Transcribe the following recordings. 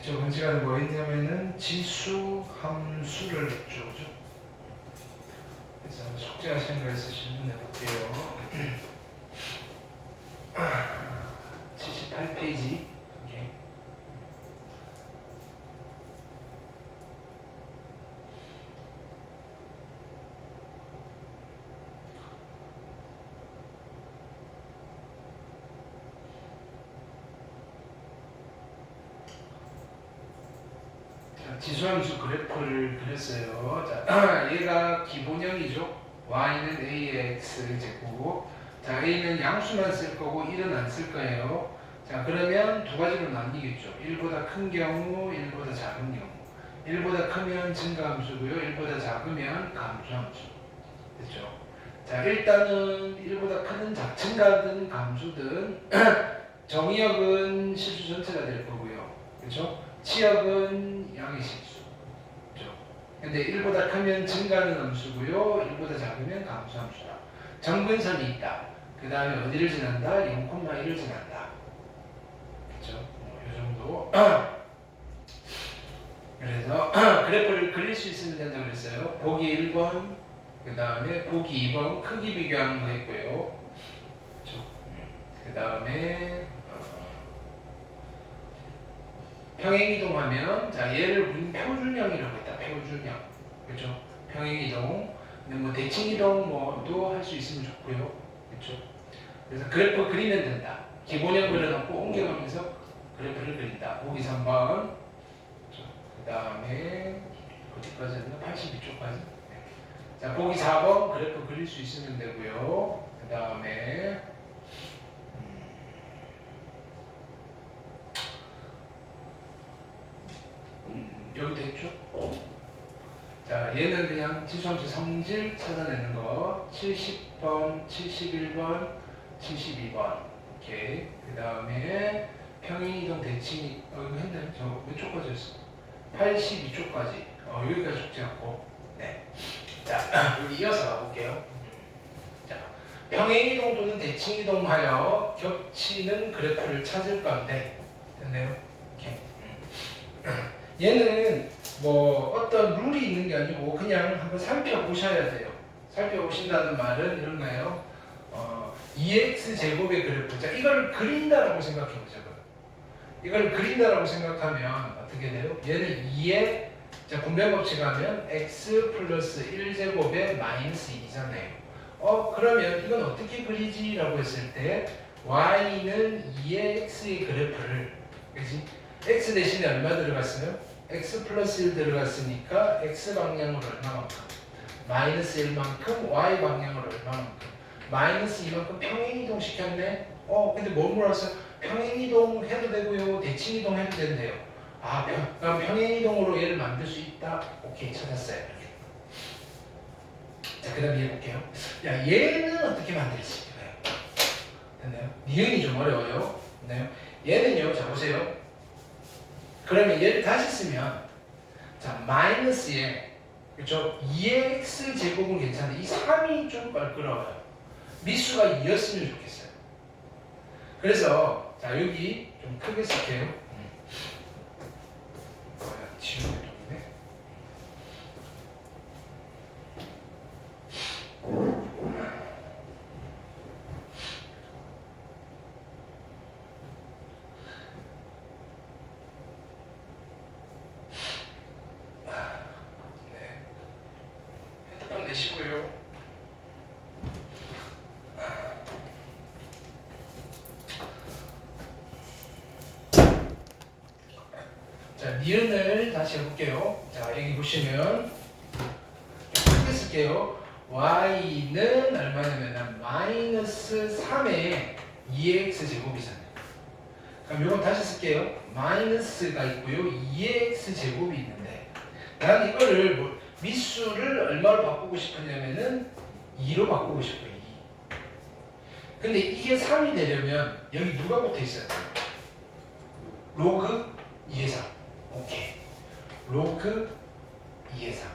저번 시간에 뭐 했냐면은 지수 함수를 했죠, 그죠? 그래서 숙제하시는 거 있으시면 해볼게요. 78페이지. 지수함수 그래프를 그렸어요. 자, 얘가 기본형이죠. y는 a의 x 제곱. 자, a는 양수만 쓸 거고 1은 안 쓸 거예요. 자, 그러면 두 가지로 나뉘겠죠. 1보다 큰 경우, 1보다 작은 경우. 1보다 크면 증가함수고요. 1보다 작으면 감소함수. 됐죠? 자, 일단은 1보다 크든 증가든 감소든 정의역은 실수 전체가 될 거고요. 그렇죠? 치역은 양의 실수. 그렇죠? 근데 1보다 크면 증가하는 함수고요. 1보다 작으면 감소함수다. 정근선이 있다. 그 다음에 어디를 지난다? 0,1을 지난다. 그렇죠? 이 정도. 그래서 그래프를 그릴 수 있으면 된다고 그랬어요. 보기 1번, 그 다음에 보기 2번 크기 비교하는 거 했고요. 그렇죠? 그 다음에 평행이동하면, 자, 얘를 우리는 표준형이라고 했다. 표준형. 그렇죠? 평행이동. 근데 뭐 대칭이동 뭐도 할 수 있으면 좋고요. 그렇죠? 그래서 그래프 그리면 된다. 기본형 그려놓고 옮겨가면서 그래프를 그린다. 보기 3번. 그 다음에 어디까지 했나? 82초까지. 자, 보기 4번 그래프 그릴 수 있으면 되고요. 그 다음에 여기 됐죠? 자, 얘는 그냥 지수함수 성질 찾아내는 거. 70번, 71번, 72번. 오케이. 그 다음에 평행이동 대칭, 이거 했나요? 저 몇 초까지 했어? 82초까지. 여기까지 숙제했고. 네. 자, 여기 이어서 가볼게요. 자, 평행이동 또는 대칭이동하여 겹치는 그래프를 찾을 건데, 됐나요? 오케이. 얘는 뭐 어떤 룰이 있는 게 아니고 그냥 한번 살펴보셔야 돼요. 살펴보신다는 말은 이런 거예요. 2x 제곱의 그래프. 자, 이걸 그린다라고 생각해 보자고요. 이걸 그린다라고 생각하면 어떻게 돼요? 얘는 2에 자, 분배 법칙하면 x 플러스 1제곱에 마이너스 2잖아요. 그러면 이건 어떻게 그리지? 라고 했을 때 y는 2의 x의 그래프를, 그치? x 대신에 얼마 들어갔어요? x 플러스 1 들어갔으니까 x 방향으로 얼마만큼? 마이너스 1만큼, y 방향으로 얼마만큼? 마이너스 2만큼 평행이동 시켰네? 근데 뭘 물었어요? 평행이동 해도 되고요, 대칭이동 해도 된대요. 그럼 평행이동으로 얘를 만들 수 있다? 오케이, 찾았어요. 자, 그 다음 얘 볼게요. 야, 얘는 어떻게 만들지? 됐나요? 니은이 좀 어려워요. 됐나요? 얘는요, 자, 보세요. 그러면 얘를 다시 쓰면, 자, 마이너스에, 그렇죠? 2x 제곱은 괜찮은데, 이 3이 좀 껄끄러워요. 미수가 2였으면 좋겠어요. 그래서, 자, 여기 좀 크게 쓸게요. 지우개 좀 있네. 핸드폰 내시고요. 자, 니은을 다시 해볼게요. 자, 여기 보시면 크게 쓸게요. y는 얼마냐면 마이너스 3의 2x 제곱이잖아요. 그럼 이건 다시 쓸게요. 마이너스가 있고요. 2x 제곱이 있는데 나는 이거를 뭐 미수를 얼마로 바꾸고 싶었냐면은 2로 바꾸고 싶어요. 2. 근데 이게 3이 되려면 여기 누가 붙어 있어야 돼요? 로그 2의 3. 오케이. 로그 2의 3.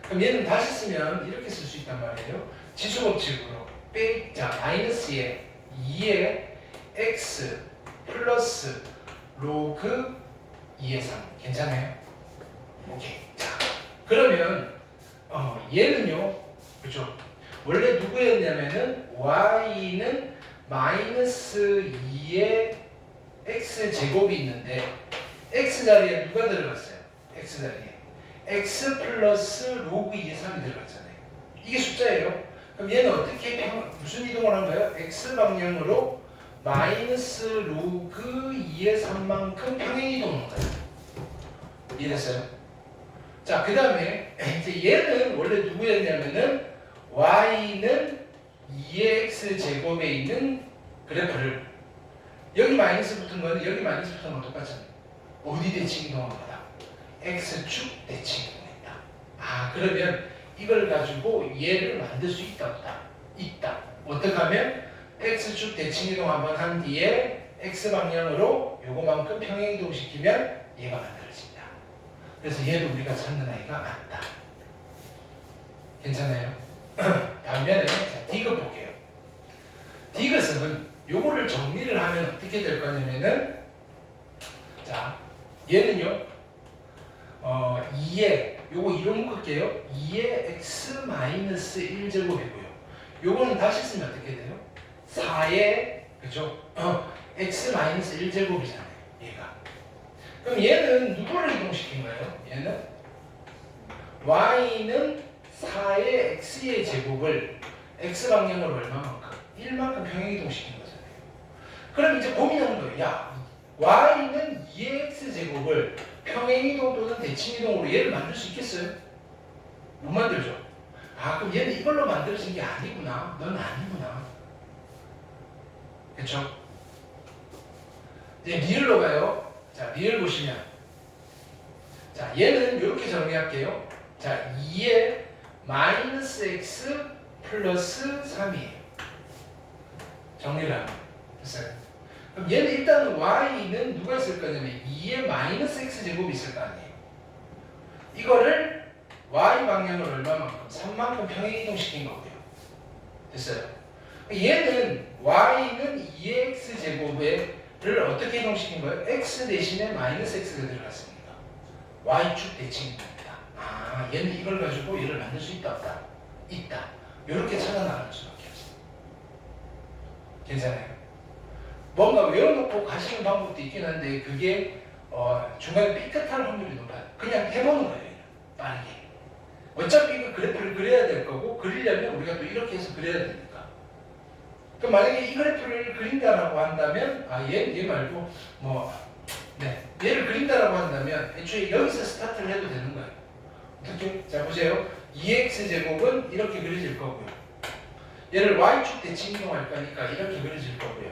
그럼 얘는 다시 쓰면 이렇게 쓸 수 있단 말이에요. 지수법칙으로 자 마이너스에 2의 x 플러스 로그 2의 3. 괜찮아요? 오케이. 자 그러면 얘는요. 그죠? 원래 누구였냐면은 y는 마이너스 2의 x 제곱이 있는데 x 자리에 누가 들어갔어요? x 자리에 x 플러스 로그 2의 3이 들어갔잖아요. 이게 숫자예요. 그럼 얘는 어떻게 무슨 이동을 한 거예요? x 방향으로 마이너스 로그 2의 3만큼 평행 이동한 거예요. 이해됐어요? 자, 그 다음에 이제 얘는 원래 누구였냐면은 y는 2의 x 제곱에 있는 그래프를 여기 마이너스 붙은 거는 여기 마이너스 붙은 건 똑같잖아요. 어디 대칭 이동한 거다? x축 대칭 이동했다. 아, 그러면 이걸 가지고 얘를 만들 수 있다 없다? 있다. 어떻게 하면 x축 대칭 이동 한번 한 뒤에 x 방향으로 요거만큼 평행 이동시키면 얘가 만들어진다. 그래서 얘도 우리가 찾는 아이가 맞다. 괜찮아요? 반면에 자, 디귿 볼게요. 디귿은 요거를 정리를 하면 어떻게 될 거냐면은 자 얘는요 2의 요거 2로 묶을게요. 2의 x 마이너스 1제곱이고요. 요거는 다시 쓰면 어떻게 돼요? 4의 그죠? x 마이너스 1제곱이잖아요. 얘가. 그럼 얘는 누구를 이동시킨 거예요? 얘는 y는 4의 x의 제곱을 x 방향으로 얼마만큼? 1만큼 평행 이동시킨 거잖아요. 그럼 이제 고민하는 거예요. 야, y는 2의 x 제곱을 평행 이동 또는 대칭 이동으로 얘를 만들 수 있겠어요? 못 만들죠. 아, 그럼 얘는 이걸로 만들어진 게 아니구나. 넌 아니구나. 그쵸? 이제 리을로 가요. 자, 리을 보시면 자, 얘는 이렇게 정리할게요. 자, 2의 마이너스 x 플러스 3이에요. 정리를 하면 됐어요. 그럼 얘는 일단 y는 누가 있을 거냐면 2의 마이너스 x 제곱이 있을 거 아니에요. 이거를 y 방향으로 얼마만큼? 3만큼 평행 이동시킨 거고요. 됐어요. 얘는 y는 2의 x 제곱을 어떻게 이동시킨 거예요? x 대신에 마이너스 x가 들어갔습니다. y축 대칭입니다. 아, 얘는 이걸 가지고 얘를 만들 수 있다 없다? 있다. 이렇게 찾아나가는 수밖에 없어요. 괜찮아요? 뭔가 외워놓고 가시는 방법도 있긴 한데 그게 중간에 삐끗할 확률이 높아요. 그냥 해보는 거예요. 빠르게. 어차피 그 그래프를 그려야 될 거고 그리려면 우리가 또 이렇게 해서 그려야 되니까. 그럼 만약에 이 그래프를 그린다라고 한다면 얘 말고 얘를 그린다라고 한다면 애초에 여기서 스타트를 해도 되는 거예요. 어떻게? 자 보세요. 2x 제곱은 이렇게 그려질 거고요. 얘를 y축 대칭 이동할 거니까 이렇게 그려질 거고요.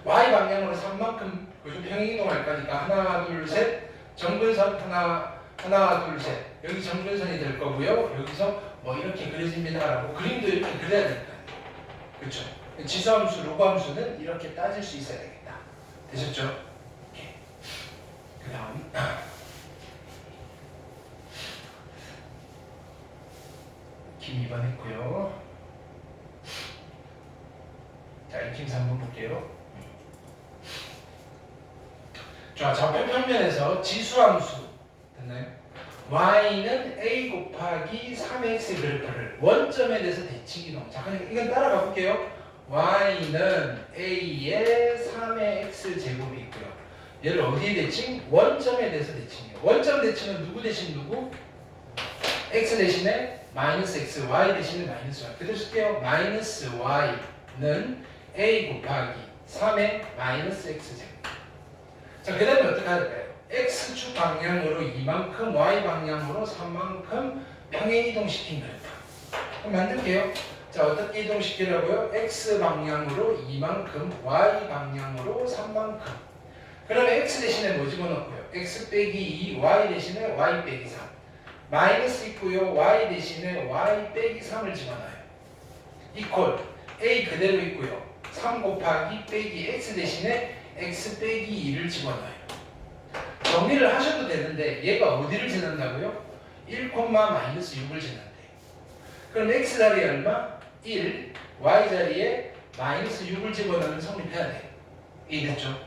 y 방향으로 3만큼 평행 이동할 거니까 하나 둘 셋 정근선 하나 둘 셋 여기 정근선이 될 거고요. 여기서 이렇게 그려집니다라고 그림도 이렇게 그려야 될거 아니에요. 그렇죠? 지수함수, 로그함수는 이렇게 따질 수 있어야 되겠다. 되셨죠? 그 다음 익힘 2번 했고요. 자, 익힘 3번 볼게요. 자, 좌표 평면에서 지수함수 됐나요? y는 a 곱하기 3x 그래프를 원점에 대해서 대칭 이동. 자, 그럼 이건 따라가 볼게요. y는 a의 3의 x 제곱이 있고요. 얘를 어디에 대칭? 원점에 대해서 대칭이에요. 원점 대칭은 누구 대신 누구? x 대신에 마이너스 x, y 대신에 마이너스 y. 그대로 쓸게요. 마이너스 y는 a 곱하기 3의 마이너스 x 제곱. 자, 그 다음에 어떻게 해야 될까요? x축 방향으로 2만큼, y 방향으로 3만큼 평행 이동시킨 그래프. 그럼 만들게요. 자, 어떻게 이동시키라고요? x 방향으로 2만큼, y 방향으로 3만큼. 그러면 x 대신에 뭐 집어넣고요? x 빼기 2, y 대신에 y 빼기 3. 마이너스 있고요. y 대신에 y 빼기 3을 집어넣어요. 이퀄 a 그대로 있고요. 3 곱하기 빼기 x 대신에 x 빼기 2를 집어넣어요. 정리를 하셔도 되는데 얘가 어디를 지난다고요? 1, 마이너스 6을 지난대요. 그럼 x 자리에 얼마? 1, y 자리에 마이너스 6을 집어넣으면 성립해야 돼요. 이해됐죠?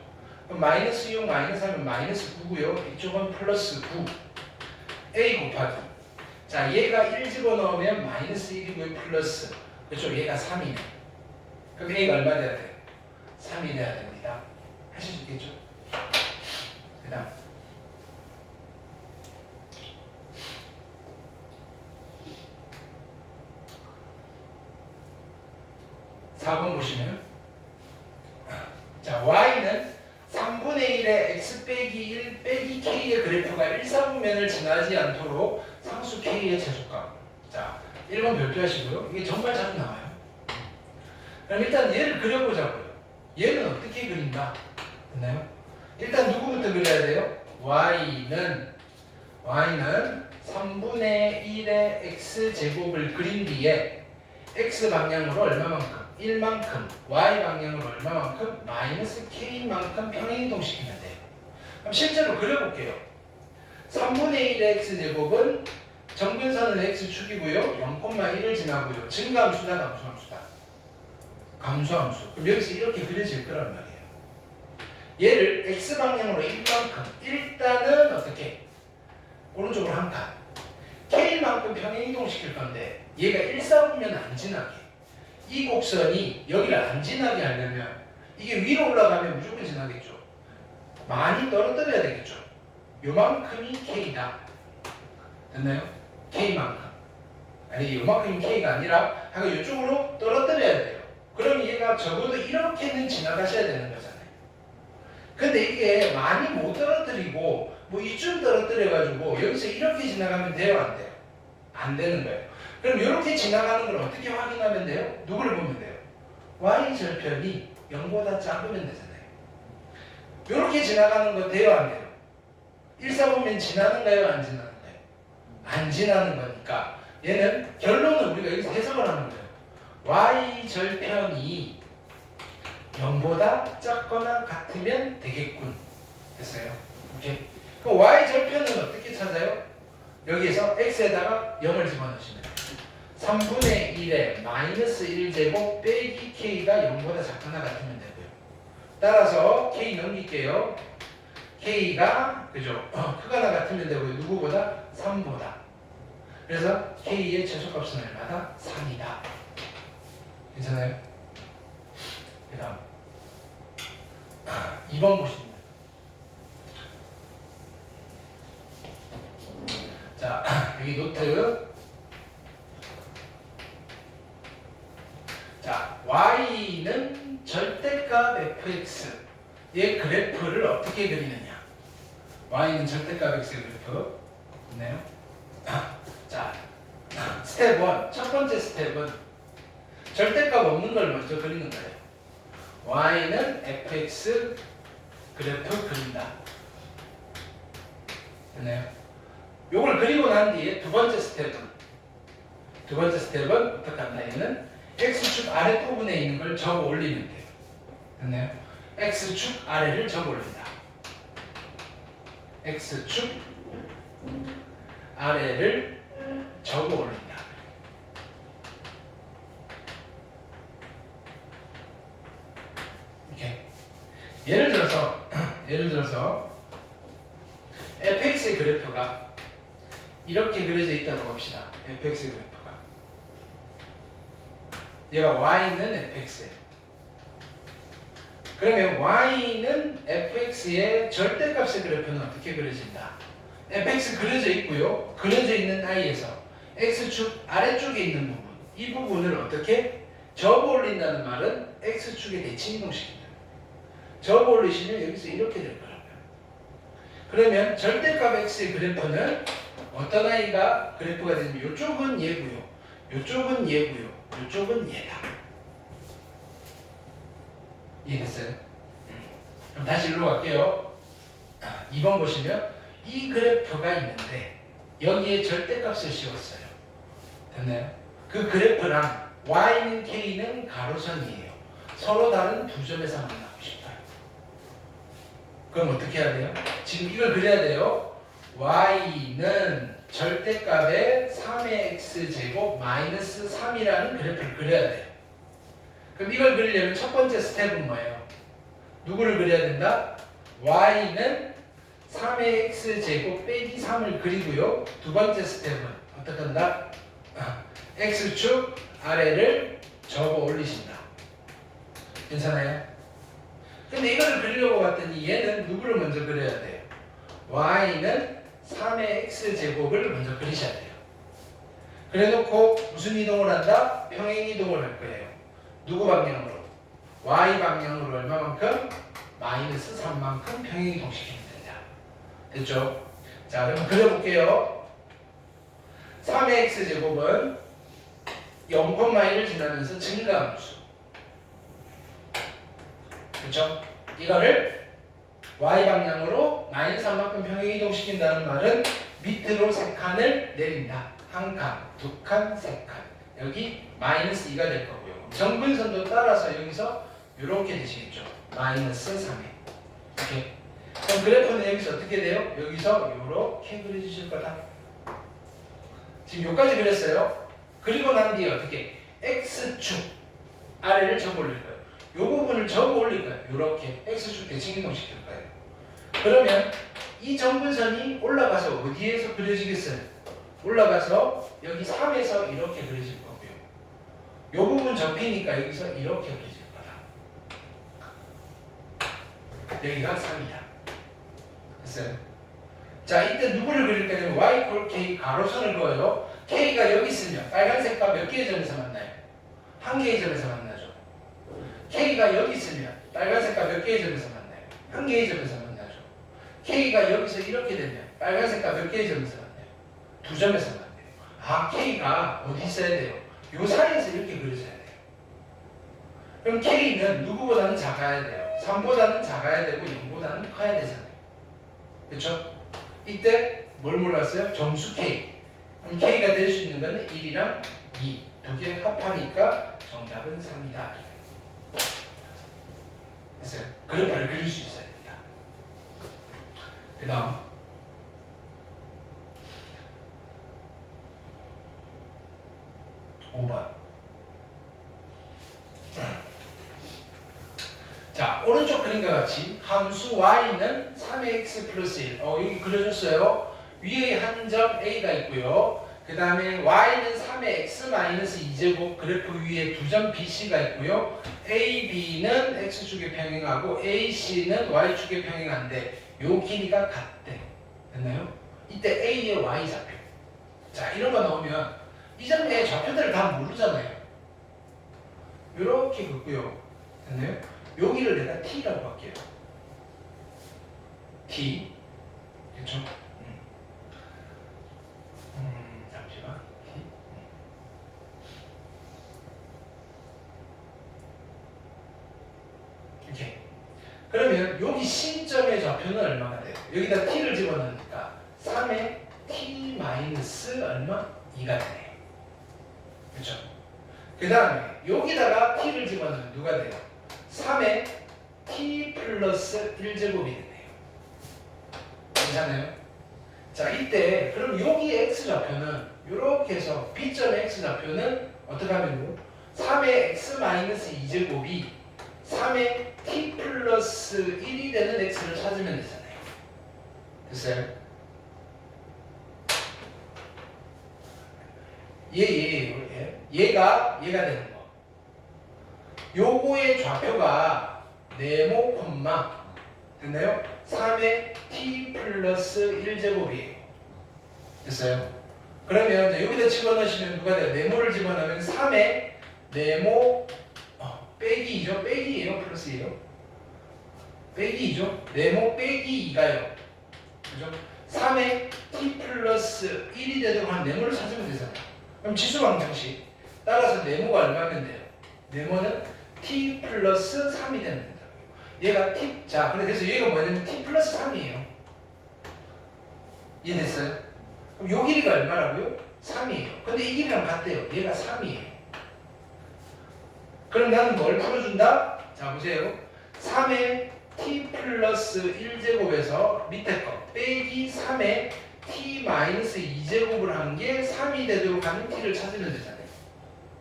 그럼 마이너스 6 마이너스 하면 마이너스 9고요. 이쪽은 플러스 9. a 곱하기. 자, 얘가 1 집어넣으면 마이너스 1이고요. 플러스. 그렇죠? 얘가 3이네. 그럼 a가 얼마 돼야 돼요? 3이 돼야 됩니다. 하실 수 있겠죠? 그 다음. (4번) 보시면 자, y는 3분의 1의 x 빼기 1 빼기 k의 그래프가 1사분면을 지나지 않도록 상수 k의 최소값. 자, 1번 별표하시고요. 이게 정말 자주 나와요. 그럼 일단 얘를 그려보자고요. 얘는 어떻게 그린다? 됐나요? 일단 누구부터 그려야 돼요? y는 3분의 1의 x제곱을 그린 뒤에 x 방향으로 얼마만큼? 1만큼, y 방향으로 얼마만큼? 마이너스 k만큼 평행이동시키면 돼요. 그럼 실제로 그려볼게요. 3분의 1의 x제곱은 정근선은 x축이고요. 0,1을 지나고요. 증가함수다, 감소함수다? 감소함수. 그럼 여기서 이렇게 그려질 거란 말이에요. 얘를 x방향으로 1만큼, 일단은 어떻게? 오른쪽으로 한 칸. k만큼 평행이동시킬 건데 얘가 1사분면 안 지나게. 이 곡선이 여기를 안 지나게 하려면 이게 위로 올라가면 무조건 지나겠죠. 많이 떨어뜨려야 되겠죠. 요만큼이 k다. 됐나요? k만큼. 아니, 요만큼이 k가 아니라 하고 이쪽으로 떨어뜨려야 돼요. 그럼 얘가 적어도 이렇게는 지나가셔야 되는 거잖아요. 근데 이게 많이 못 떨어뜨리고 뭐 이쯤 떨어뜨려가지고 여기서 이렇게 지나가면 돼요? 안 돼요? 안 되는 거예요. 그럼 이렇게 지나가는 걸 어떻게 확인하면 돼요? 누구를 보면 돼요? y절편이 0보다 작으면 되잖아요. 이렇게 지나가는 거 돼요? 안 돼요? 1사분면 지나는가요? 안 지나는가요? 안 지나는 거니까 얘는 결론은 우리가 여기서 해석을 하는 거예요. y절편이 0보다 작거나 같으면 되겠군. 됐어요? 오케이? 그럼 y절편은 어떻게 찾아요? 여기에서 x에다가 0을 집어넣으시면 돼요. 3분의 1에 마이너스 1제곱 빼기 k가 0보다 작거나 같으면 되고요. 따라서 k 넘길게요. k가 그죠? 크거나 같으면 되고요. 누구보다? 3보다. 그래서 k의 최소값은 얼마다? 3이다. 괜찮아요? 그 다음 2번 보시면 자, 여기 노트. 자, y는 절대값 fx 의 그래프를 어떻게 그리느냐. y는 절대값 x의 그래프 있나요? 자, 스텝 1. 첫 번째 스텝은 절대값 없는 걸 먼저 그리는 거예요. y는 fx 그래프 그린다. 됐나요? 요걸 그리고 난 뒤에 두 번째 스텝은 어떻게 한다? 얘는 x축 아랫부분에 있는 걸 적어 올리면 돼요. 됐나요? x축 아래를 적어 올린다. x축 아래를 적어 올린다. 이렇게. 예를 들어서 fx의 그래프가 이렇게 그려져 있다고 봅시다. fx의 그래프가. 얘가 y는 fx예요. 그러면 y는 fx의 절대값의 그래프는 어떻게 그려진다? fx 그려져 있고요. 그려져 있는 아이에서 x축 아래쪽에 있는 부분, 이 부분을 어떻게 접어 올린다는 말은 x축에 대칭 이동시킨다. 접어 올리시면 여기서 이렇게 될 거라고요. 그러면 절대값 x의 그래프는 어떤 아이가 그래프가 되냐면 이쪽은 얘고요. 이쪽은 얘고요. 이쪽은 얘다. 이해됐어요? 그럼 다시 일로 갈게요. 2번 보시면 이 그래프가 있는데 여기에 절대값을 씌웠어요. 됐나요? 그 그래프랑 y는 k는 가로선이에요. 서로 다른 두 점에서 만나고 싶어요. 그럼 어떻게 해야 돼요? 지금 이걸 그려야 돼요. y는 절대값의 3의 x제곱 마이너스 3이라는 그래프를 그려야 돼요. 그럼 이걸 그리려면 첫 번째 스텝은 뭐예요? 누구를 그려야 된다? y는 3의 x제곱 빼기 3을 그리고요. 두 번째 스텝은 어떻게 한다? x축 아래를 접어 올리신다. 괜찮아요? 근데 이걸 그리려고 봤더니 얘는 누구를 먼저 그려야 돼요? y는 3의 x제곱을 먼저 그리셔야 돼요. 그래놓고 무슨 이동을 한다? 평행 이동을 할 거예요. 누구 방향으로? y 방향으로 얼마만큼? 마이너스 3만큼 평행 이동시키면 된다. 됐죠? 자, 그럼 그려볼게요. 3의 x제곱은 0,1을 지나면서 증가함수. 그렇죠? 이거를 y 방향으로 마이너스 3만큼 평행 이동시킨다는 말은 밑으로 3칸을 내린다. 한 칸, 두 칸, 세 칸. 여기 마이너스 2가 될 거고요. 정근선도 따라서 여기서 이렇게 되시겠죠. 마이너스 3에. 이렇게. 그럼 그래프는 여기서 어떻게 돼요? 여기서 이렇게 그려주실 거다. 지금 여기까지 그렸어요. 그리고 난 뒤에 어떻게? x축 아래를 접어 올릴 거예요. 이 부분을 접어 올릴 거예요. 이렇게 x축 대칭 이동시킬 거예요. 그러면 이 정근선이 올라가서 어디에서 그려지겠어요? 올라가서 여기 3에서 이렇게 그려질 거고요. 이 부분 접히니까 여기서 이렇게 그려질 거다. 여기가 3이다. 됐어요? 자, 이때 누구를 그릴 거냐면 y 콜 k 가로선을 그어요. k가 여기 있으면 빨간색과 몇 개의 점에서 만나요? 한 개의 점에서 만나죠. k가 여기 있으면 빨간색과 몇 개의 점에서 만나요? 한 개의 점에서 만나죠. k가 여기서 이렇게 되면 빨간색과 몇 개의 점에서 만나요? 두 점에서 만나요. 아, k가 어디 있어야 돼요? 요 사이에서 이렇게 그려져야 돼요. 그럼 k는 누구보다는 작아야 돼요. 3보다는 작아야 되고 0보다는 커야 되잖아요. 그렇죠? 이때 뭘 몰랐어요? 점수 k. 그럼 k가 될 수 있는 거는 1이랑 2. 두 개 합하니까 정답은 3이다. 됐어요? 그래프를 그릴 수 있어야 됩니다. 그 다음 자, 오른쪽 그림과 같이 함수 y는 3x 플러스 1. 여기 그려줬어요. 위에 한 점 a가 있고요. 그 다음에 y는 3의 x 마이너스 2제곱 그래프 위에 두 점 bc가 있고요. a, b는 x축에 평행하고 a, c는 y축에 평행한데 요 길이가 같대. 됐나요? 이때 a의 y 좌표. 자, 이런 거 나오면 이 점의 좌표들을 다 모르잖아요. 요렇게 긋고요. 됐나요? 여기를 내가 t라고 할게요. t. 그쵸? 잠시만. t. 이렇게. 그러면 여기 C점의 좌표는 얼마가 돼요? 여기다 t를 집어넣으니까 3의 t 마이너스 얼마? 2가 되네요. 그쵸? 그 다음에 여기다가 t를 집어넣으면 누가 돼요? 3의 t 플러스 1제곱이 되네요. 괜찮아요? 자, 이때 그럼 여기 x좌표는 이렇게 해서 b점의 x좌표는 어떻게 하면 돼요? 3의 x 마이너스 2제곱이 3의 t 플러스 1이 되는 x를 찾으면 되잖아요. 됐어요? 얘가 되는 거. 요거의 좌표가 네모 콤마 됐나요? 3의 t 플러스 1제곱이에요. 됐어요? 그러면 이제 여기다 집어넣으시면 누가 돼요? 네모를 집어넣으면 3의 네모 빼기 2죠? 빼기예요? 플러스예요? 빼기 2죠? 네모 빼기 2가요. 그죠? 3의 t 플러스 1이 되도록 한 네모를 찾으면 되잖아요. 그럼 지수방정식 따라서 네모가 얼마면 돼요? 네모는 t 플러스 3이 되면 된다. 얘가 t, 자, 그래서 얘가 뭐냐면 t 플러스 3이에요. 이해됐어요? 그럼 요 길이가 얼마라고요? 3이에요. 근데 이 길이랑 같대요. 얘가 3이에요. 그럼 나는 뭘 풀어준다? 자, 보세요. 3의 t 플러스 1제곱에서 밑에 거 빼기 3의 t 마이너스 2제곱을 한 게 3이 되도록 하는 t를 찾으면 되잖아요.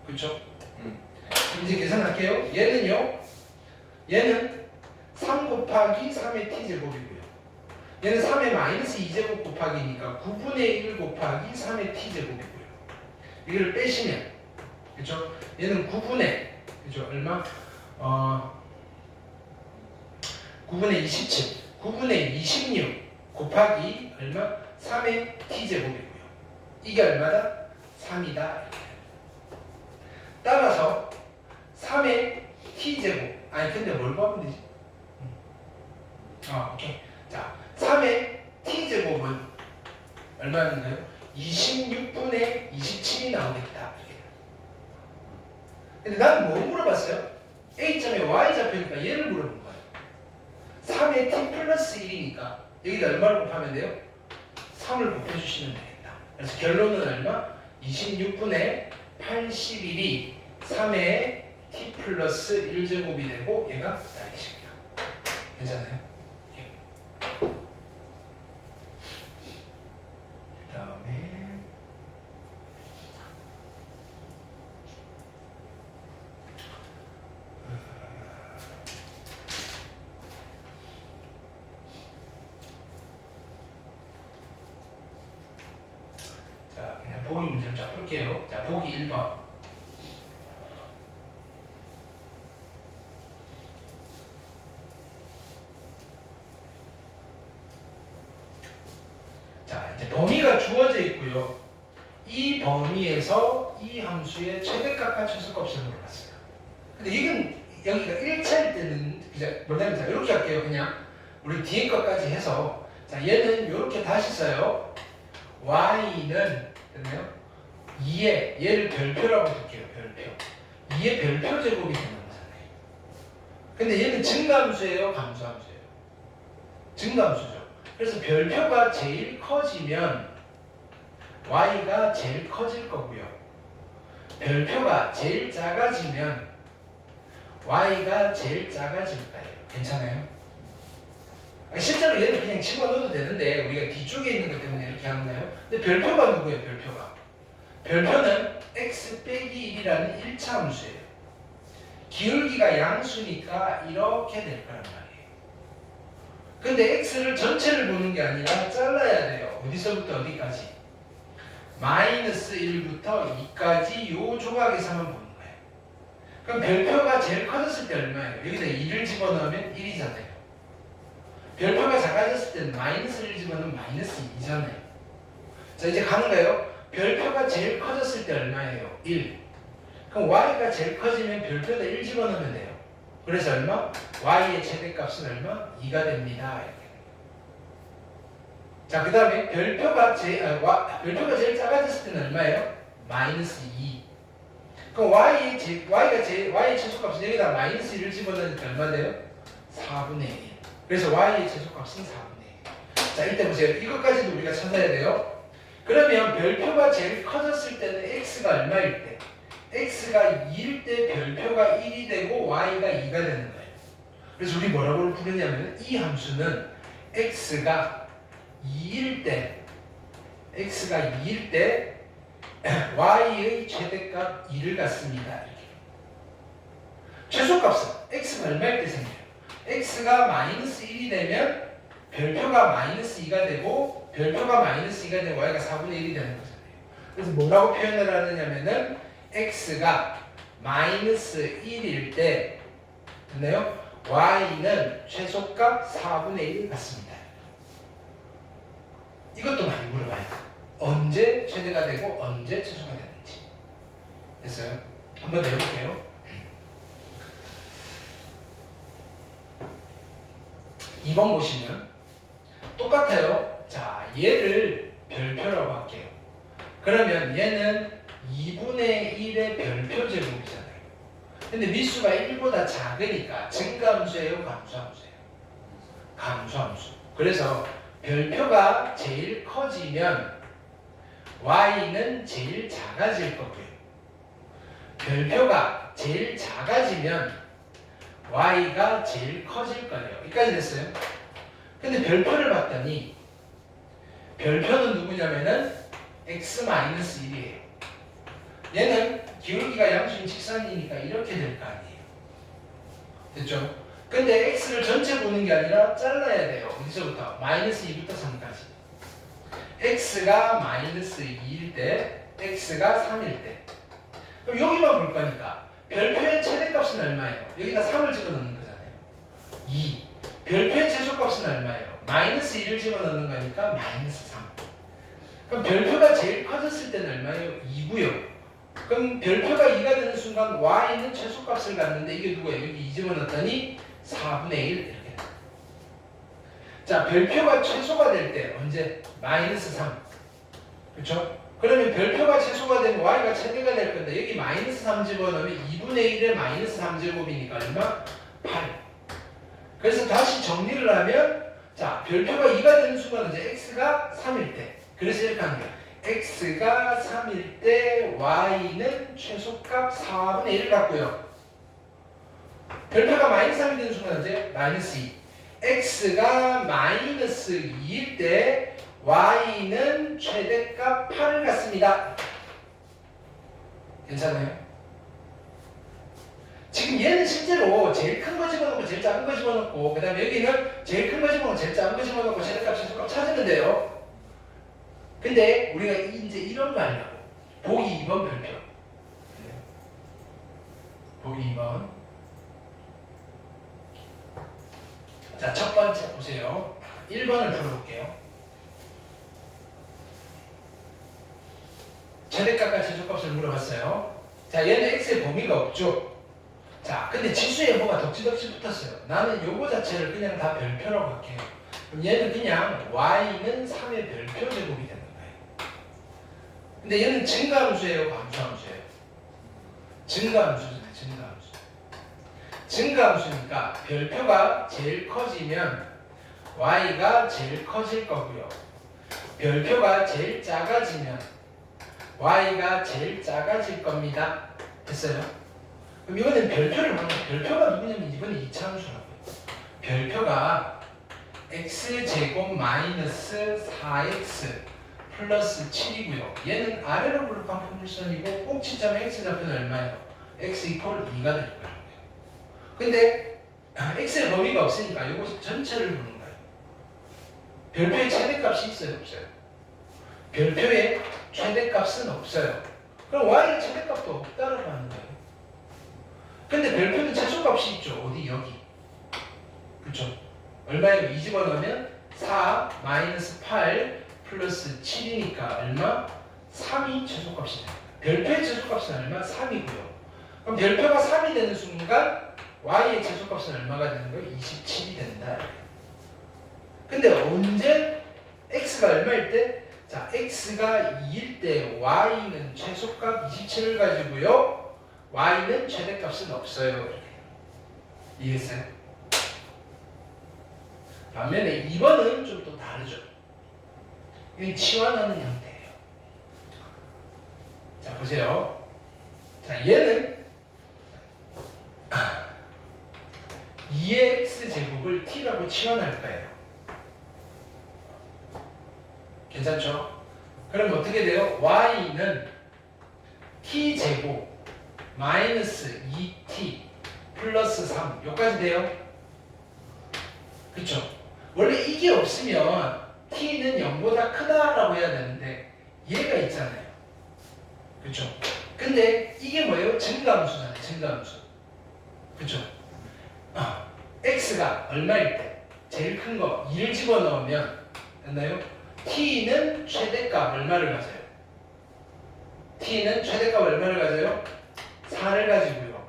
그렇죠? 이제 계산할게요. 얘는 3 곱하기 3의 t제곱이고요. 얘는 3의 마이너스 2제곱 곱하기니까 9분의 1 곱하기 3의 t제곱이고요. 이거를 빼시면, 그렇죠? 얘는 9분의, 그렇죠? 얼마? 9분의 27, 9분의 26 곱하기 얼마? 3의 t제곱이고요. 이게 얼마다? 3이다. 따라서 3의 t제곱, 아니 근데 뭘 구하면 되지? 오케이. 자, 3의 t제곱은 얼마인가요? 26분의 27이 나오겠다. 근데 나는 뭐 물어봤어요? A점에 Y좌표니까 얘를 물어본 거예요. 3의 t 플러스 1이니까 여기다 얼마를 곱하면 돼요? 3을 곱해주시면 되겠다. 그래서 결론은 얼마? 26분의 81이 3의 t 플러스 1제곱이 되고 얘가 나이십니다. 괜찮아요? 그 다음에 자, 그냥 보기 문제를 쫙 풀게요. 자, 보기 1번. 자, 이제 범위가 주어져 있고요. 이 범위에서 이 함수의 최대값과 최소값을 물어봤어요. 근데 이건 여기가 1차일 때는 이제 뭐냐면 자, 이렇게 할게요. 그냥 우리 뒤에 것까지 해서 자, 얘는 이렇게 다시 써요. y는 됐나요? 2의 얘를 별표라고 볼게요. 별표. 2의 별표 제곱이 되는 거잖아요. 근데 얘는 증가함수예요, 감소함수예요? 증가함수죠. 그래서 별표가 제일 커지면 y가 제일 커질 거고요. 별표가 제일 작아지면 y가 제일 작아질 거예요. 괜찮아요? 실제로 얘는 그냥 집어넣어도 되는데 우리가 뒤쪽에 있는 것 때문에 이렇게 하는 거예요. 근데 별표가 누구예요? 별표가. 별표는 x 빼기 1이라는 1차 함수예요. 기울기가 양수니까 이렇게 될 거란 말이에요. 근데 x를 전체를 보는 게 아니라 잘라야 돼요. 어디서부터 어디까지? 마이너스 1부터 2까지 요 조각에서만 보는 거예요. 그럼 별표가 제일 커졌을 때 얼마예요? 여기다 2를 집어넣으면 1이잖아요. 별표가 작아졌을 때는 마이너스를 집어넣으면 마이너스 2잖아요. 자, 이제 가는 거예요. 별표가 제일 커졌을 때 얼마예요? 1. 그럼 y가 제일 커지면 별표에다 1 집어넣으면 돼요. 그래서 얼마? y의 최대값은 얼마? 2가 됩니다. 이렇게. 자, 그 다음에 별표가 제일 작아졌을 때는 얼마예요? 마이너스 2. 그럼 y의 최소값은 여기다 마이너스 1을 집어넣으니까 얼마 돼요? 4분의 1. 그래서 y의 최소값은 4분의 1. 자, 이때 보세요. 이것까지도 우리가 찾아야 돼요. 그러면 별표가 제일 커졌을 때는 x가 얼마일 때? x가 2일 때 별표가 1이 되고 y가 2가 되는 거예요. 그래서 우리 뭐라고 부르냐면 이 함수는 x가 2일 때 y의 최대값 2를 갖습니다. 이렇게. 최소값은 x가 얼마일 때 생겨요? x가 마이너스 1이 되면 별표가 마이너스 2가 되고 별표가 마이너스 2가 되고 y가 4분의 1이 되는 거잖아요. 그래서 뭐라고 표현을 하느냐면은 x가 마이너스 1일 때 됐나요? y는 최소값 4분의 1 같습니다. 이것도 많이 물어봐요. 언제 최대가 되고 언제 최소가 되는지. 됐어요? 한번 더 해볼게요. 2번 보시면 똑같아요. 자, 얘를 별표라고 할게요. 그러면 얘는 2분의 2분의 1의 별표 제곱이잖아요. 근데 미수가 1보다 작으니까 증가함수예요, 감소함수예요? 감소함수. 그래서 별표가 제일 커지면 y는 제일 작아질 거고요. 별표가 제일 작아지면 y가 제일 커질 거예요. 여기까지 됐어요? 근데 별표를 봤더니 별표는 누구냐면은 x-1이에요. 얘는 기울기가 양수인 직선이니까 이렇게 될 거 아니에요. 됐죠? 근데 x를 전체 보는 게 아니라 잘라야 돼요. 어디서부터? -2부터 3까지. x가 -2일 때, x가 3일 때. 그럼 여기만 볼 거니까 별표의 최대값은 얼마예요? 여기다 3을 집어넣는 거잖아요. 2. 별표의 최소값은 얼마예요? -1을 집어넣는 거니까 -3. 그럼 별표가 제일 커졌을 때는 얼마예요? 2고요. 그럼 별표가 2가 되는 순간 y는 최소값을 갖는데 이게 누구예요? 여기 2 집어넣었더니 4분의 1 이렇게 돼요. 자, 별표가 최소가 될 때 언제? -3. 그렇죠? 그러면 별표가 최소가 되면 y가 최대가 될 건데 여기 -3 집어넣으면 2분의 1의 -3제곱이니까 얼마? 8. 그래서 다시 정리를 하면 자, 별표가 2가 되는 순간 이제 x가 3일 때. 그래서 이렇게 하는 거야. x가 3일 때 y는 최소값 4분의 1을 갖고요. 별표가 -3이 되는 순간 이제 -2. x가 -2일 때 y는 최대값 8을 갖습니다. 괜찮아요? 지금 얘는 실제로 제일 큰 거 집어넣고 제일 작은 거 집어넣고 그 다음에 여기는 제일 큰 거 집어넣고 제일 작은 거 집어넣고 최대값 최소값 찾으는데요. 근데 우리가 이제 이런 거 하려고 보기 2번 별표. 보기 2번. 자, 첫 번째 보세요. 1번을 풀어볼게요. 최대값과 최소값을 물어봤어요. 자, 얘는 x의 범위가 없죠. 자, 근데 지수에 뭐가 덕지덕지 붙었어요. 나는 요거 자체를 그냥 다 별표라고 할게요. 그럼 얘는 그냥 y는 3의 별표 제곱이 되는 거예요. 근데 얘는 증가함수예요, 감소함수예요? 증가함수잖아요, 증가함수. 증가함수니까 별표가 제일 커지면 y가 제일 커질 거고요. 별표가 제일 작아지면 y가 제일 작아질 겁니다. 됐어요? 그럼 이번엔 별표를 보면 별표가 누구냐면 이번에 2차 함수라고요. 별표가 x제곱 마이너스 4x 플러스 7이고요. 얘는 아래로 볼록한 포물선이고 꼭지점의 x좌표는 얼마예요? x 이퀄 2가 될 거예요. 근데 x의 범위가 없으니까 이거 전체를 보는 거예요. 별표의 최대값이 있어요, 없어요? 별표의 최대값은 없어요. 그럼 y의 최대값도 없다라고 하는 거예요. 근데 별표는 최소값이 있죠. 어디? 여기. 그쵸? 얼마예요? 2 집어넣으면 4 마이너스 8 플러스 7이니까 얼마? 3이 최소값이 됩니다. 별표의 최소값은 얼마? 3이고요. 그럼 별표가 3이 되는 순간 y의 최소값은 얼마가 되는 거예요? 27이 된다. 근데 언제 x가 얼마일 때? 자, x가 2일 때 y는 최소값 27을 가지고요. y는 최대값은 없어요. 이해했어요? 반면에 2번은 좀 또 다르죠. 이건 치환하는 형태예요. 자, 보세요. 자, 얘는 2의 x제곱을 t라고 치환할 거예요. 괜찮죠? 그럼 어떻게 돼요? y는 t제곱 마이너스 2t 플러스 3 여기까지 돼요? 그쵸? 원래 이게 없으면 t는 0보다 크다라고 해야 되는데 얘가 있잖아요. 그쵸? 근데 이게 뭐예요? 증가함수잖아요. 증가함수. 그쵸? x가 얼마일 때? 제일 큰 거 2를 집어넣으면 됐나요? t는 최대값 얼마를 가져요? t는 최대값 얼마를 가져요? 4를 가지고요.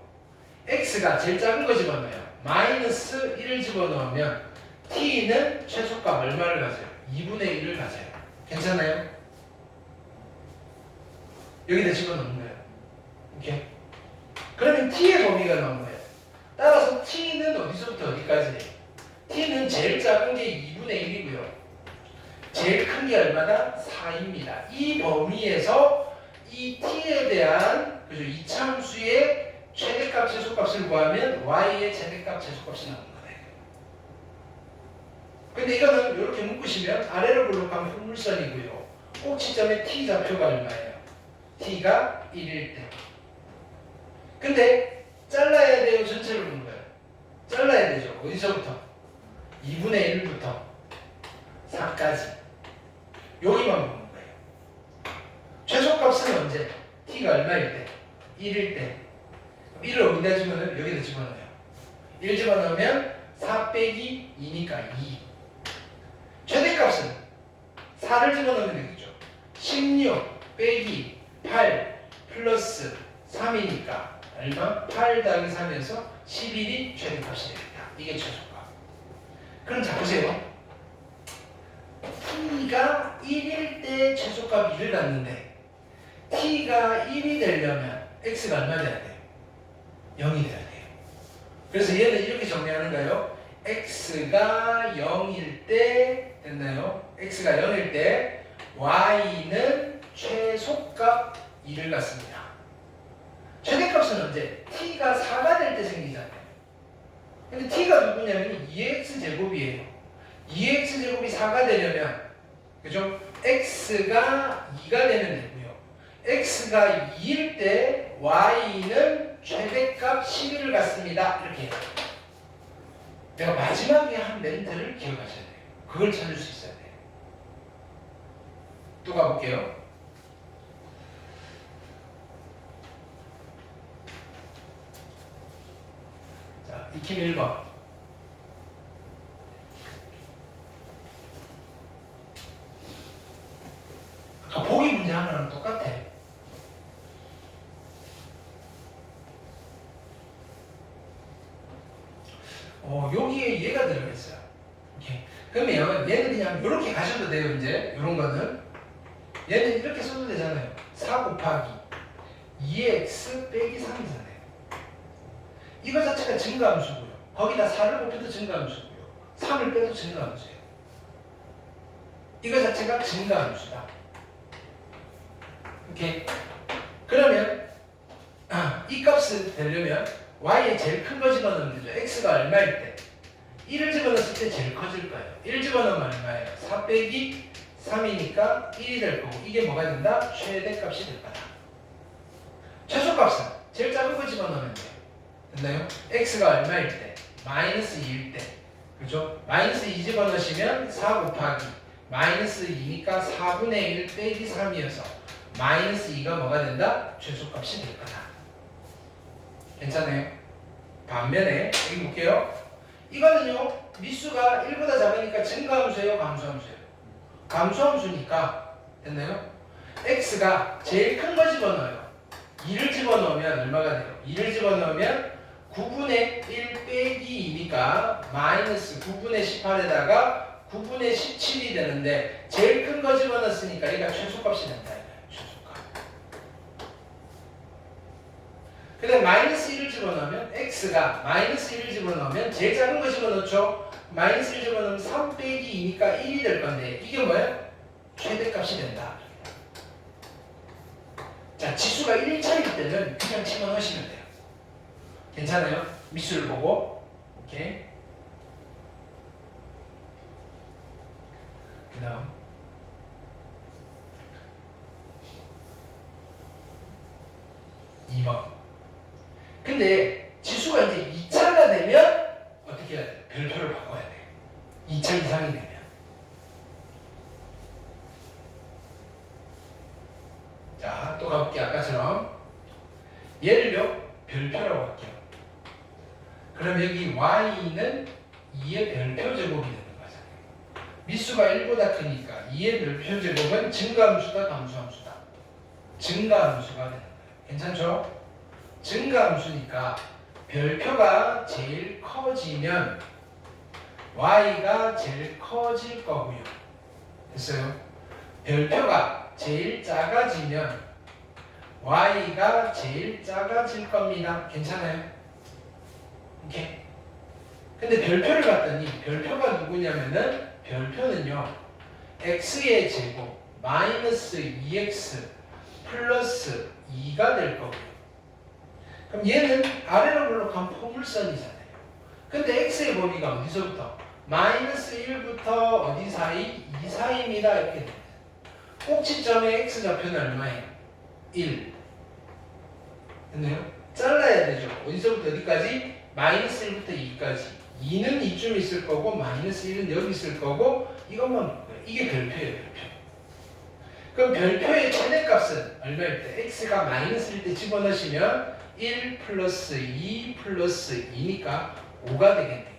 x가 제일 작은 거 집어넣어요. 마이너스 1을 집어넣으면 t는 최소값 얼마를 가져요? 2분의 1을 가져요. 괜찮아요? 여기다 집어넣는 거예요. 오케이? 그러면 t의 범위가 나온 거예요. 따라서 t는 어디서부터 어디까지? t는 제일 작은 게 2분의 1이고요. 제일 큰 게 얼마다? 4입니다. 이 범위에서 이 t에 대한 그죠? 이차함수의 최대값, 최소값을 구하면 y의 최대값, 최소값이 나오는 거예요. 근데 이거는 이렇게 묶으시면 아래로 블록하면 흑물선이고요. 꼭지점의 t 좌표가 얼마예요? t가 1일 때. 근데 잘라야 돼요? 전체를 보는 거예요? 잘라야 되죠. 어디서부터? 2분의 1부터 4까지. 여기만 보는 거예요. 최소값은 언제? t가 얼마일 때? 1일 때. 1을 어디다 집어넣으면 여기다 집어넣어요. 1 집어넣으면 4 빼기 2니까 2. 최대값은 4를 집어넣으면 되겠죠. 16 빼기 8 플러스 3이니까 얼마? 8 더하기 3에서 11이 최대값이 되겠다. 이게 최소값. 그럼 자 보세요. t가 1일 때 최소값 1을 갖는데 t가 1이 되려면 x가 얼마 돼야 돼요? 0이 돼야 돼요. 그래서 얘는 이렇게 정리하는 거예요. x가 0일 때 됐나요? x가 0일 때 y는 최소값 2를 갖습니다. 최대값은 언제? t가 4가 될 때 생기잖아요. 근데 t가 누구냐면 2x제곱이에요. 2x제곱이 4가 되려면 그죠? x가 2가 되면 되고요. x가 2일 때 y는 최대값 11을 갖습니다. 이렇게 해요. 내가 마지막에 한 멘트를 기억하셔야 돼요. 그걸 찾을 수 있어야 돼요. 또 가볼게요. 자, 익힘 1번. 아까 보기 문제 하나랑 똑같아. 여기에 얘가 들어가 있어요. 오케이. 그러면 얘는 그냥 이렇게 가셔도 돼요. 이제 이런 거는 얘는 이렇게 써도 되잖아요. 4 곱하기 2x 빼기 3이잖아요. 이거 자체가 증가함수고요. 거기다 4를 곱해도 증가함수고요. 3을 빼도 증가함수예요. 이거 자체가 증가함수다. 오케이. 그러면 이 값을 되려면 y의 제일 큰 거 집어넣으면 되죠. x가 얼마일 때? 1을 집어넣었을 때 제일 커질 거예요. 1 집어넣으면 얼마예요? 4 빼기 3이니까 1이 될 거고 이게 뭐가 된다? 최대값이 될 거다. 최소값은 제일 작은 거 집어넣으면 돼요. 됐나요? x가 얼마일 때? 마이너스 2일 때. 그죠? 마이너스 2 집어넣으시면 4 곱하기 마이너스 2니까 4분의 1 빼기 3이어서 마이너스 2가 뭐가 된다? 최소값이 될 거다. 괜찮아요? 반면에 여기 볼게요. 이거는요. 미수가 1보다 작으니까 증가함수예요? 감소함수예요? 감소함수니까 됐나요? x가 제일 큰 거 집어넣어요. 2를 집어넣으면 얼마가 돼요? 2를 집어넣으면 9분의 1 빼기 2니까 마이너스 9분의 18에다가 9분의 17이 되는데 제일 큰 거 집어넣었으니까 얘가 최소값이 된다. 최소값. 그 다음에 마이너스 1을 집어넣으면 x가 마이너스 1을 집어넣으면 제일 작은 거 집어넣죠. 마이너스 1 집어넣으면 3 빼기 2니까 1이 될 건데 이게 뭐야? 최대값이 된다. 자, 지수가 1차일 때는 그냥 집어넣으시면 돼요. 괜찮아요? 미수를 보고. 오케이. 그 다음 2번. 근데 지수가 이제 2차가 되면 어떻게 해야 돼요? 별표를 바꿔야 돼요. 2차 이상이 되면. 자, 또 가볼게요. 아까처럼 얘를요 별표라고 할게요. 그럼 여기 y는 2의 별표 제곱이 되는 거잖아요. 미수가 1보다 크니까 2의 별표 제곱은 증가함수다 감소함수다? 증가함수가 되는 거예요. 괜찮죠? 증가함수니까 별표가 제일 커지면 y가 제일 커질 거고요. 됐어요? 별표가 제일 작아지면 y가 제일 작아질 겁니다. 괜찮아요? 오케이. 근데 별표를 봤더니 별표가 누구냐면은 별표는요 x의 제곱 마이너스 2x 플러스 2가 될 거고요. 그럼 얘는 아래로 블록한 포물선이잖아요. 근데 x의 범위가 어디서부터? 마이너스 1부터 어디 사이? 2 사이입니다. 이렇게 됩니다. 꼭지점의 x좌표는 얼마예요? 1. 됐나요? 잘라야 되죠. 어디서부터 어디까지? 마이너스 1부터 2까지. 2는 이쯤 있을 거고 마이너스 1은 여기 있을 거고 이것만 볼 거예요. 이게 별표예요. 별표. 그럼 별표의 최대값은 얼마일 때? x가 마이너스 1때 집어넣으시면 1 플러스 2 플러스 2니까 5가 되겠네요.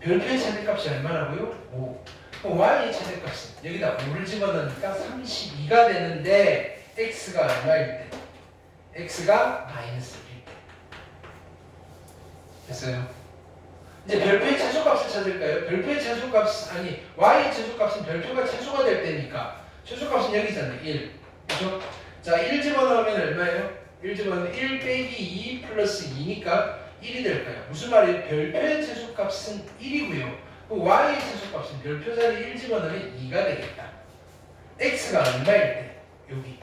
별표의 최대값이 얼마라고요? 5. 그럼 y의 최대값은 여기다 5를 집어넣으니까 32가 되는데 x가 얼마일 때? x가 마이너스 1일 때. 됐어요? 이제 별표의 최소값을 찾을까요? 별표의 최소값 아니 y의 최소값은 별표가 최소가 될 때니까 최소값은 여기잖아요. 1. 그렇죠? 자, 1 집어넣으면 얼마예요? 1 집어넣으면 1 빼기 2 플러스 2니까 1이 될까요? 무슨 말이에요? 별표의 최소값은 1이고요. y의 최소값은 별표 자리 1 집어넣으면 2가 되겠다. x가 얼마일 때? 여기.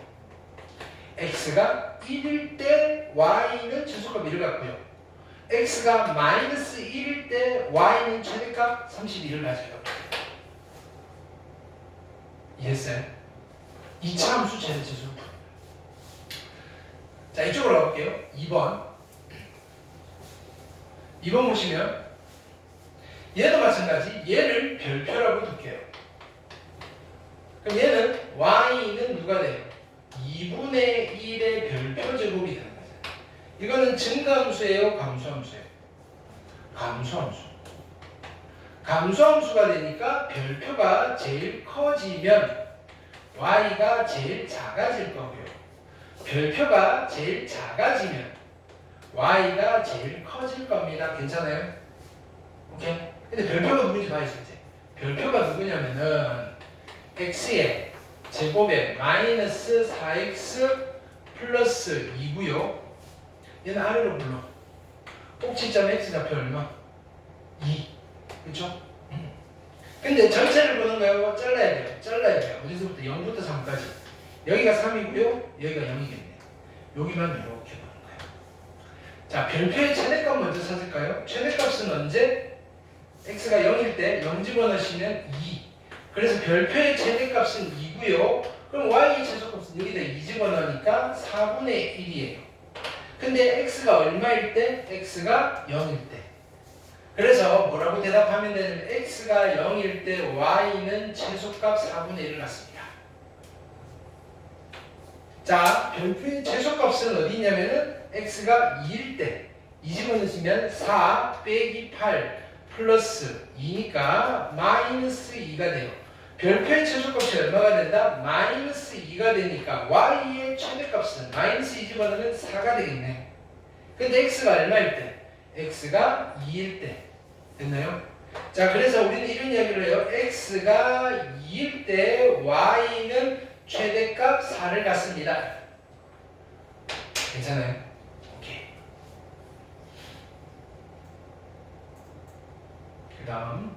x가 1일 때 y는 최소값 1을 갖고요. x가 마이너스 1일 때 y는 최대값 32를 가져요. 이해했어요? 2차 함수 최대 최소. 자, 이쪽으로 가볼게요. 2번. 2번 보시면 얘도 마찬가지. 얘를 별표라고 둘게요. 그럼 얘는 y는 누가 돼요? 2분의 1의 별표 제곱이 되는 거죠. 이거는 증가함수예요? 감소함수예요? 감소함수. 감소함수가 되니까 별표가 제일 커지면 y가 제일 작아질 거고요. 별표가 제일 작아지면 y가 제일 커질 겁니다. 괜찮아요? 오케이? 근데 별표가 누군지 봐야죠. 이제. 별표가 누구냐면은 x의 제곱에 마이너스 4x 플러스 2고요. 얘는 아래로 불러. 꼭지점 x좌표 얼마? 2. 그쵸? 근데 전체를 보는 거예요. 잘라야 돼요. 잘라야 돼요. 어디서부터 0부터 3까지. 여기가 3이고요. 여기가 0이겠네. 여기만 이렇게 보는 거예요. 자, 별표의 최대값 먼저 찾을까요? 최대값은 언제? x가 0일 때 0 집어넣으시면 2. 그래서 별표의 최대값은 2고요. 그럼 y의 최소값은 여기다 2 집어넣으니까 4분의 1이에요. 근데 x가 얼마일 때? x가 0일 때. 그래서 뭐라고 대답하면 되냐면 x가 0일 때 y는 최소값 4분의 1을 갖습니다. 자, 별표의 최소값은 어디 있냐면은 x가 2일 때 2 집어넣으시면 4 빼기 8 플러스 2니까 마이너스 2가 돼요. 별표의 최소값이 얼마가 된다? 마이너스 2가 되니까 y의 최대값은 마이너스 2 집어넣으면 4가 되겠네. 근데 x가 얼마일 때? x가 2일 때. 됐나요? 자, 그래서 우리는 이런 이야기를 해요. x가 2일 때 y는 최대값 4를 갖습니다. 괜찮아요? 오케이. 그 다음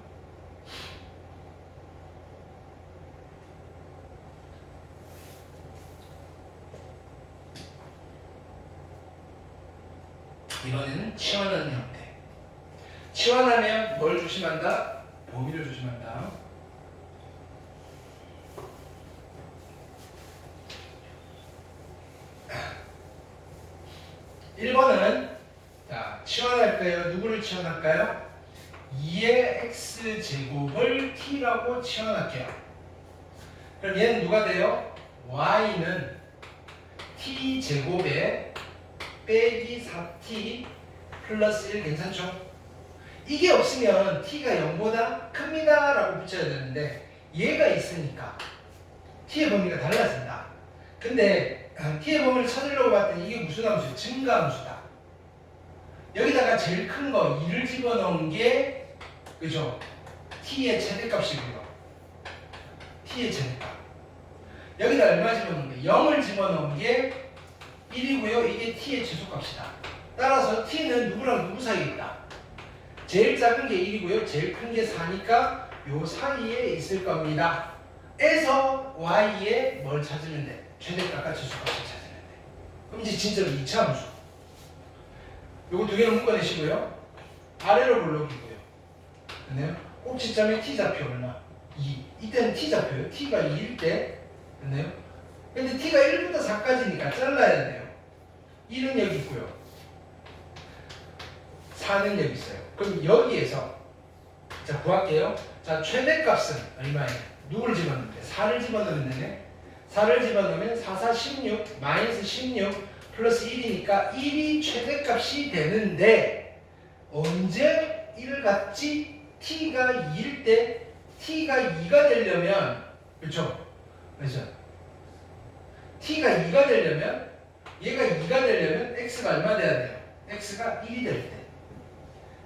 이번에는 치환하는 형태. 치환하면 뭘 조심한다? 범위를 조심한다. (1번은) 자, 치환할까요? 누구를 치환할까요? 2의 x제곱을 t라고 치환할게요. 그럼 얘는 누가 돼요? y는 t제곱에 빼기 4t 플러스 1 괜찮죠? 이게 없으면 t가 0보다 큽니다 라고 붙여야 되는데 얘가 있으니까 t의 범위가 달라진다. 근데 t의 범위를 찾으려고 봤더니 이게 무슨 함수예요? 증가함수다. 여기다가 제일 큰 거 2를 집어넣은 게 그죠? t의 최대값이고요. t의 최대값. 여기다 얼마 집어넣은 게 0을 집어넣은 게 1이고요. 이게 t의 최소값이다. 따라서 t는 누구랑 누구 사이에 있다? 제일 작은 게 1이고요. 제일 큰 게 4니까 요 사이에 있을 겁니다. 에서 y에 뭘 찾으면 돼? 최대값과 최소값을 찾으면 돼. 그럼 이제 진짜로 2차 함수. 요거 두 개를 묶어내시고요. 아래로 블록이고요. 됐나요? 꼭지점에 t좌표 얼마? 2. 이때는 t좌표예요. t가 2일 때. 됐나요? 근데 t가 1부터 4까지니까 잘라야 돼요. 1은 여기 있고요. 4는 여기 있어요. 그럼 여기에서 자 구할게요. 자 최대값은 얼마예요? 누구를 집어넣으면 돼? 4를 집어넣으면 되네. 4를 집어넣으면 4, 4, 16 마이너스 16 플러스 1이니까 1이 최대값이 되는데 언제 1을 갖지? t가 2일 때 t가 2가 되려면 그렇죠? 그렇죠? t가 2가 되려면 얘가 2가 되려면 x가 얼마 돼야 돼요? x가 1이 될 때.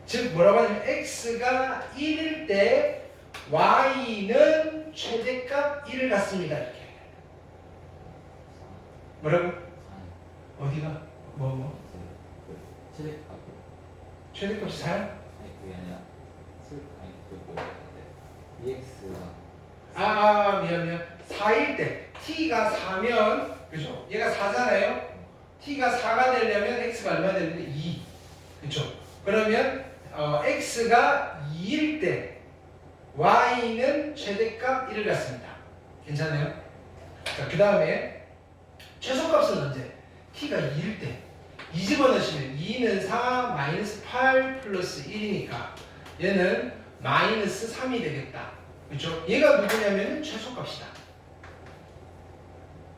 즉 뭐라고 하냐면 x가 1일 때 y는 최대값 1을 갖습니다. 이렇게. 뭐라고? 어디가? 뭐? 최대값. 최대값이 4야? 아니 그게 아니라 EX가 미안. 4일 때 t가 4면 그죠? 얘가 4잖아요. t가 4가 되려면 x가 얼마 되는데 2. 그죠? 그러면 x가 2일 때 y는 최대값 1을 갖습니다. 괜찮아요? 자, 그 다음에 최소값은 언제? t가 2일 때 2 집어넣으시면 2는 4 마이너스 8 플러스 1이니까 얘는 마이너스 3이 되겠다. 그렇죠? 얘가 누구냐면 최소값이다.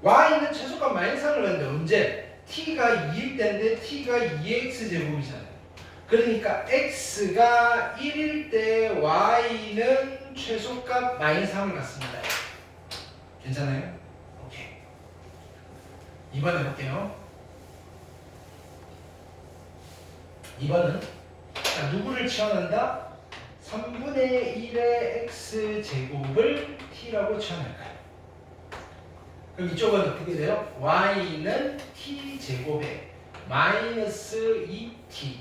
y는 최소값 마이너스 3을 갖는데 언제? t가 2일 때인데 t가 2x 제곱이잖아요. 그러니까 x가 1일 때 y는 최소값 마이너스 3을 갖습니다. 괜찮아요? 오케이. 2번 해볼게요. 2번은 자, 누구를 치환한다? 3분의 1의 x제곱을 t라고 치환할까요? 그럼 이쪽은 어떻게 돼요? y는 t제곱에 마이너스 2t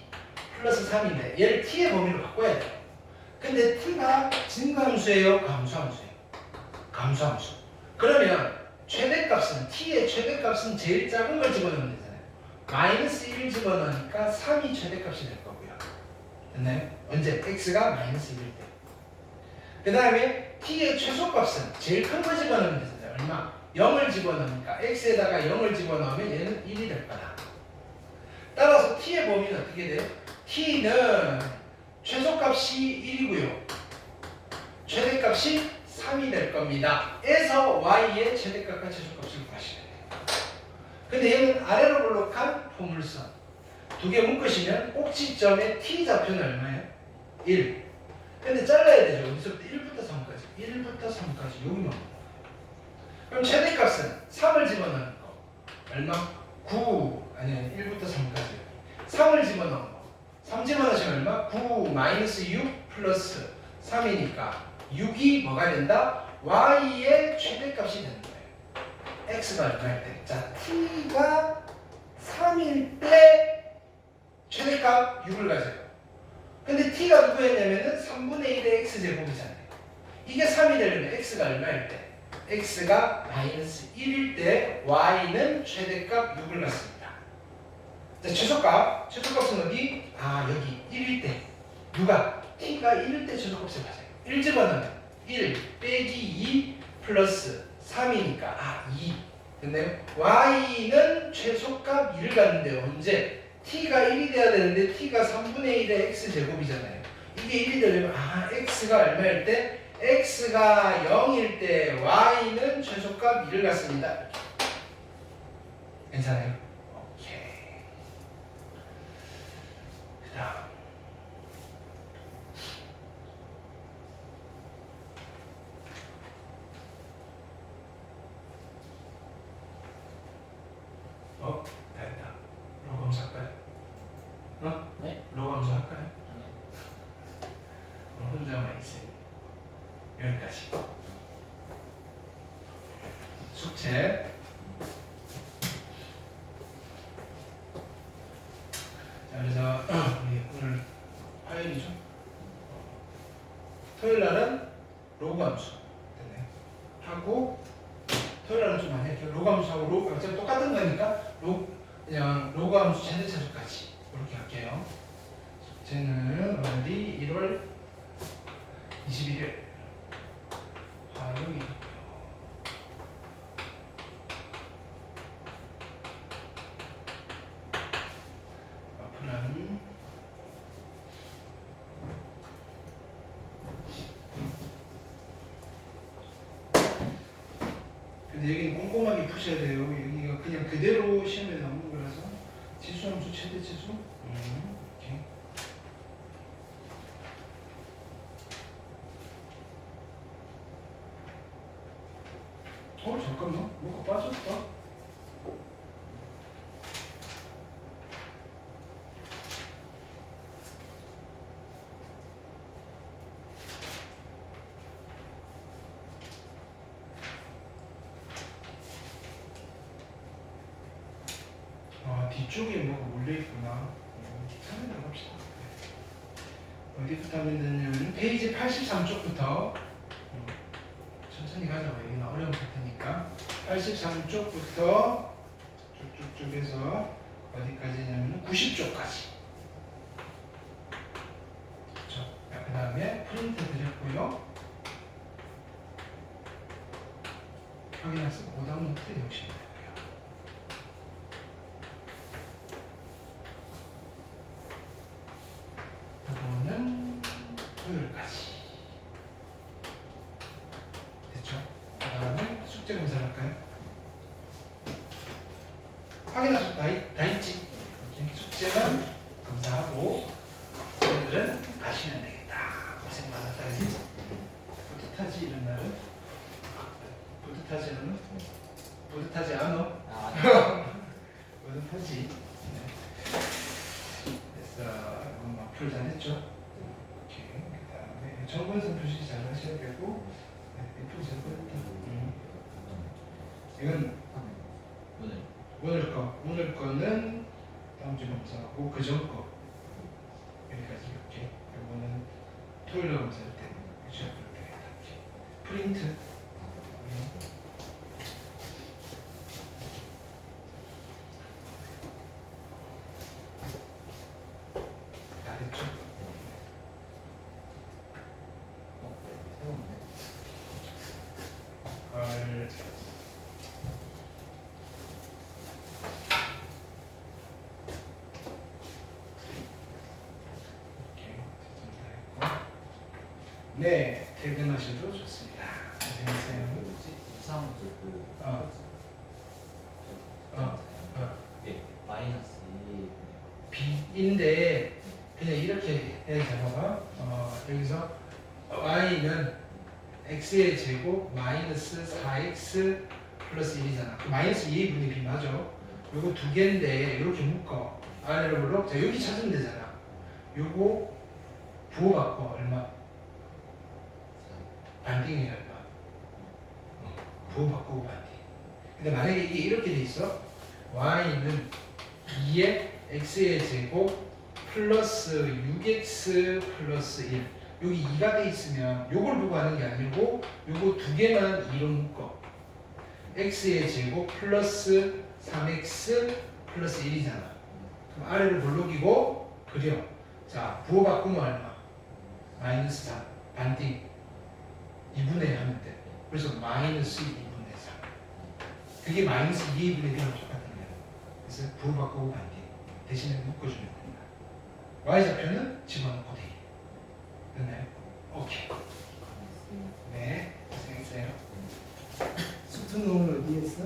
플러스 3인데 얘를 t의 범위로 바꿔야 돼요. 근데 t가 증가함수예요? 감소함수예요? 감소함수. 그러면 최대값은 t의 최대값은 제일 작은 걸 집어넣으면 되잖아요. 마이너스 1을 집어넣으니까 3이 최대값이 될 거고요. 됐나요? 언제? x가 마이너스 1일 때. 그 다음에 t의 최소값은 제일 큰 거 집어넣으면 되잖아요. 얼마? 0을 집어넣으니까 x에다가 0을 집어넣으면 얘는 1이 될 거다. 따라서 t의 범위는 어떻게 돼요? t는 최소값이 1이고요. 최대값이 3이 될 겁니다. 에서 y의 최대값과 최소값을 구하시면 돼요. 근데 얘는 아래로 블록한 포물선. 두 개 묶으시면 꼭지점에 t 좌표는 얼마예요? 1. 근데 잘라야 되죠. 여기서부터 1부터 3까지. 1부터 3까지. 여기만. 그럼 최대값은 3을 집어넣는 거. 얼마? 9. 아니 1부터 3까지. 3을 집어넣는 거. 3 집어넣으시면 얼마? 9 마이너스 6 플러스 3이니까 6이 뭐가 된다? y의 최대값이 되는 거예요. x가 얼마일 때? 자, t가 3일 때 최대값 6을 가져요. 근데 t가 누구였냐면은 3분의 1의 x제곱이잖아요. 이게 3이 되려면 x가 얼마일 때? x가 마이너스 1일 때 y는 최대값 6을 갖습니다. 자, 최소값은 어디? 여기 1일 때. 누가? t가 1일 때 최소값을 가져요. 1 집어넣으면 1 빼기 2 플러스 3이니까 2. 됐나요? y는 최소값 2를 갖는데 언제? t가 1이 돼야 되는데 t가 3분의 1의 x제곱이잖아요. 이게 1이 되려면 x가 얼마일 때? x가 0일 때 y는 최소값 2를 갖습니다. 괜찮아요? 오케이. 그 다음 됐다. 로감수 할까요? 네? 로감수 할까요? 혼자만 있어요. 여기까지. 숙제 그래서 우리 오늘 화요일이죠. 토요일 날은 로그 함수 하고 토요일 날은 좀 많이 할게요. 로그 함수하고 어차피 똑같은 거니까 그냥 로그 함수 최대 차수까지 이렇게 할게요. 숙제는 오늘이 1월 21일 화요일. 앞으로는 근데 여기는 꼼꼼하게 푸셔야 돼요. 여기가 그냥 그대로 시험에 나오는 거라서 지수함수 최대 지수. 이렇게. 잠깐만, 뭐가 빠졌다. 뒤쪽에 뭐가 몰려있구나. 찾아 나갑시다. 어디부터 하면 되냐면 페이지 83쪽부터 천천히 가자고. 여기는 어려운 패턴이니까 83쪽부터 쭉쭉쭉해서 어디까지냐면 90쪽까지. 그렇죠. 그 다음에 프린트 드렸고요. 확인해서 오다운 노트 역시 이거는 토요일까지. 됐죠? 그 다음에 숙제 검사를 할까요? 확인하셨 다 있지? 이렇게 숙제는 검사하고 오늘은 가시면 되겠다. 고생 많았다. 뿌듯하지 이런 날은? 뿌듯하지 않아? 뿌듯하지 않아? 뿌듯하지? 네. 됐어. 풀 잘했죠? 오케이. 그 다음에 정근선 표시 잘 하셔야 되고, 풀 잘 보였다. 이건 오늘 거는 다음 주 검사하고 그전 거 여기까지 이렇게. 이거는 토요일 날 검사할 때 그죠? 그렇게 프린트. 다 됐죠? 네, 퇴근하셔도 좋습니다. 고생하세요. 마이너스 B인데 그냥 이렇게 해 잡아봐. 여기서 y는 x의 제곱 마이너스 4x 플러스 1이잖아. 그 마이너스 2의 분의 b 맞죠? 요거 두 개인데 이렇게 묶어. 아래로 불러. 자, 여기 찾으면 되잖아. 요거 부호받고 얼마? 반띵이에요, 얼마? 부호받고 반띵. 근데 만약에 이게 이렇게 돼 있어. y는 2의 x의 제곱 플러스 6x 플러스 1. 여기 2가 돼 있으면 요걸 보고 하는 게 아니고 요거 두 개만 2로 묶어. x의 제곱 플러스 3x 플러스 1이잖아. 그럼 아래로 볼록이고 그려. 자, 부호 바꾸면 얼마? 마이너스 3. 반띵. 2분의 하면 돼. 그래서 마이너스 2분의 3. 그게 마이너스 2분의 1이랑 똑같은 거야. 그래서 부호 바꾸고 반띵. 대신에 묶어주면 됩니다. y좌표는 집어넣고 돼. 됐나요? 오케이. 네, 고생했어요. 수투는 오늘 어디 했어?